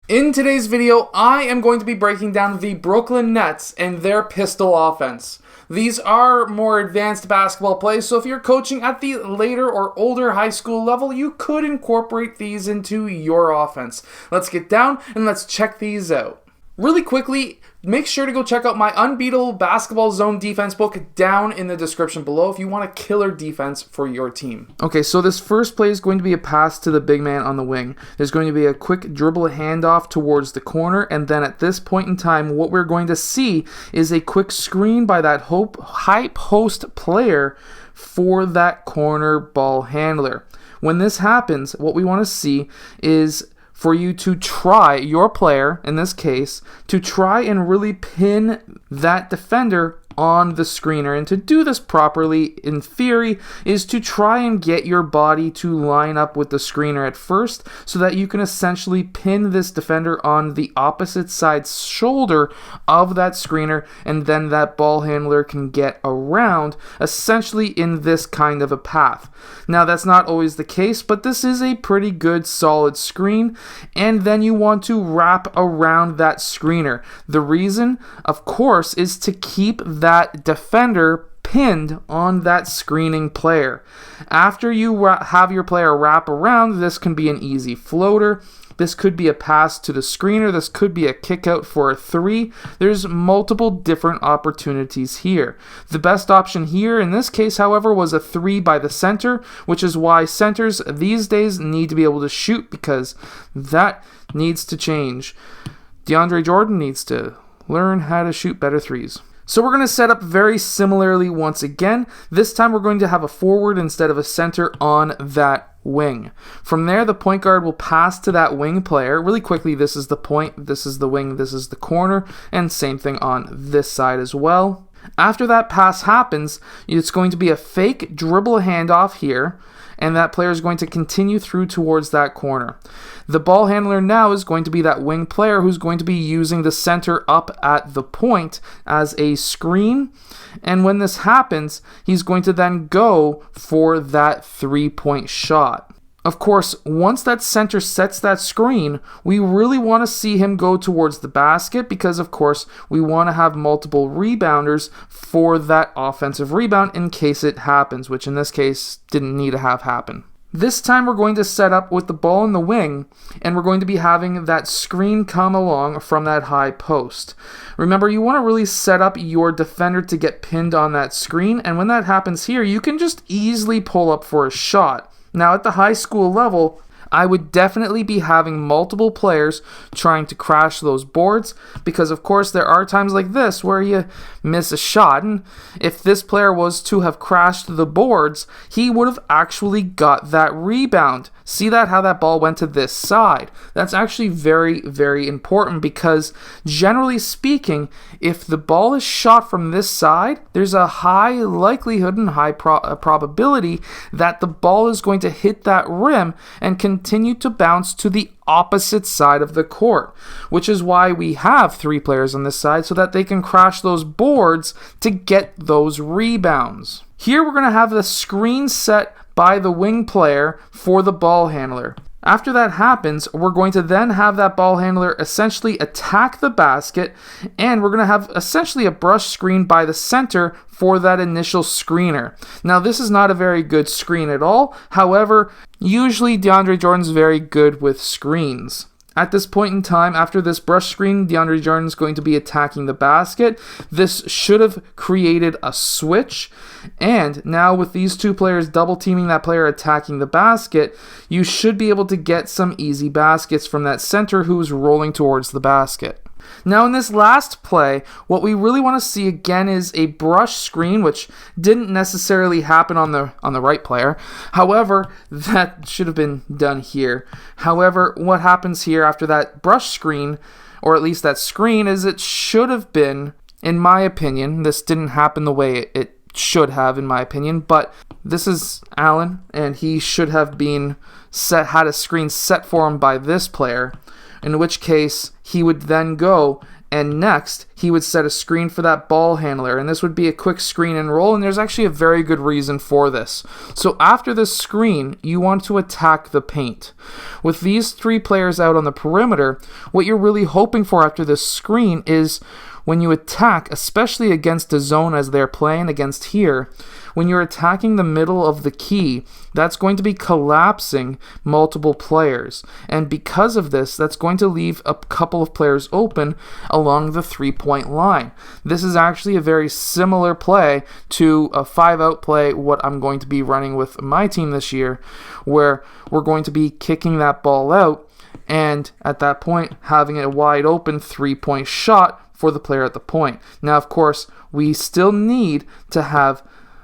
In today's video, I am going to be breaking down the Brooklyn Nets and their pistol offense. These are more advanced basketball plays, so if you're coaching at the later or older high school level, you could incorporate these into your offense. Let's get down and let's check these out. Really quickly, make sure to go check out my Unbeatable Basketball Zone Defense book down in the description below if you want a killer defense for your team. Okay, so this first play is going to be a pass to the big man on the wing. There's going to be a quick dribble handoff towards the corner, and then at this point in time, what we're going to see is a quick screen by that high post player for that corner ball handler. When this happens, what we want to see is for you to try, your player, in this case, to try and really pin that defender on the screener. And to do this properly, in theory, is to try and get your body to line up with the screener at first so that you can essentially pin this defender on the opposite side shoulder of that screener, and then that ball handler can get around, essentially in this kind of a path. Now, that's not always the case, but this is a pretty good solid screen, and then you want to wrap around that screener. The reason, of course, is to keep that defender pinned on that screening player. After you have your player wrap around, this can be an easy floater. This could be a pass to the screener. This could be a kick out for a three. There's multiple different opportunities here. The best option here in this case, however, was a three by the center, which is why centers these days need to be able to shoot, because that needs to change. DeAndre Jordan needs to learn how to shoot better threes. So we're going to set up very similarly once again. This time we're going to have a forward instead of a center on that wing. From there, the point guard will pass to that wing player. Really quickly, this is the point, this is the wing, this is the corner, and same thing on this side as well. After that pass happens, it's going to be a fake dribble handoff here, and that player is going to continue through towards that corner. The ball handler now is going to be that wing player who's going to be using the center up at the point as a screen. And when this happens, he's going to then go for that three-point shot. Of course, once that center sets that screen, we really want to see him go towards the basket because, of course, we want to have multiple rebounders for that offensive rebound in case it happens, which in this case didn't need to have happen. This time we're going to set up with the ball in the wing, and we're going to be having that screen come along from that high post. Remember, you want to really set up your defender to get pinned on that screen, and when that happens here, you can just easily pull up for a shot. Now, at the high school level, I would definitely be having multiple players trying to crash those boards because, of course, there are times like this where you miss a shot. And if this player was to have crashed the boards, he would have actually got that rebound. See that, how that ball went to this side? That's actually very, very important because, generally speaking, if the ball is shot from this side, there's a high likelihood and high probability that the ball is going to hit that rim and continue to bounce to the opposite side of the court, which is why we have three players on this side so that they can crash those boards to get those rebounds. Here we're going to have the screen set by the wing player for the ball handler. After that happens, we're going to then have that ball handler essentially attack the basket, and we're going to have essentially a brush screen by the center for that initial screener. Now, this is not a very good screen at all. However, usually DeAndre Jordan's very good with screens. At this point in time, after this brush screen, DeAndre Jordan is going to be attacking the basket. This should have created a switch. And now with these two players double teaming that player attacking the basket, you should be able to get some easy baskets from that center who's rolling towards the basket. Now in this last play, what we really want to see again is a brush screen, which didn't necessarily happen on the right player. However, that should have been done here. However, what happens here after that brush screen, or at least that screen, is it should have been, in my opinion, this didn't happen the way it should have, in my opinion, but this is Allen, and he should have been had a screen set for him by this player, in which case he would then go and next he would set a screen for that ball handler, and this would be a quick screen and roll, and there's actually a very good reason for this. So after this screen, you want to attack the paint. With these 3 players out on the perimeter, what you're really hoping for after this screen is when you attack, especially against a zone as they're playing against here, when you're attacking the middle of the key, that's going to be collapsing multiple players. And because of this, that's going to leave a couple of players open along the 3-point line. This is actually a very similar play to a 5-out play, what I'm going to be running with my team this year, where we're going to be kicking that ball out, and at that point, having a wide open 3-point shot for the player at the point. Now, of course, we still need to have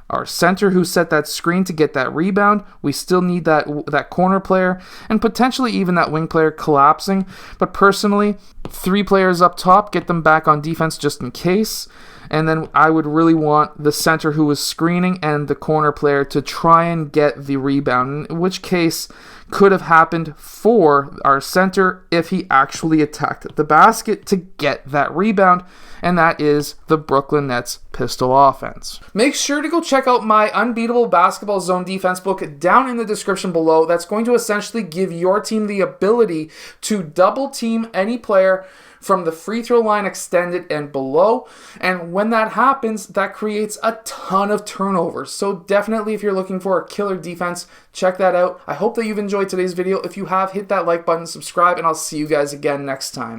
our center who set that screen to get that rebound. We still need that corner player and potentially even that wing player collapsing. But personally, 3 players up top, get them back on defense just in case. And then I would really want the center who was screening and the corner player to try and get the rebound, in which case could have happened for our center if he actually attacked the basket to get that rebound, and that is the Brooklyn Nets pistol offense. Make sure to go check out my Unbeatable Basketball Zone Defense book down in the description below. That's going to essentially give your team the ability to double team any player from the free throw line extended and below. And when that happens, that creates a ton of turnovers. So definitely, if you're looking for a killer defense, check that out. I hope that you've enjoyed today's video. If you have, hit that like button, subscribe, and I'll see you guys again next time.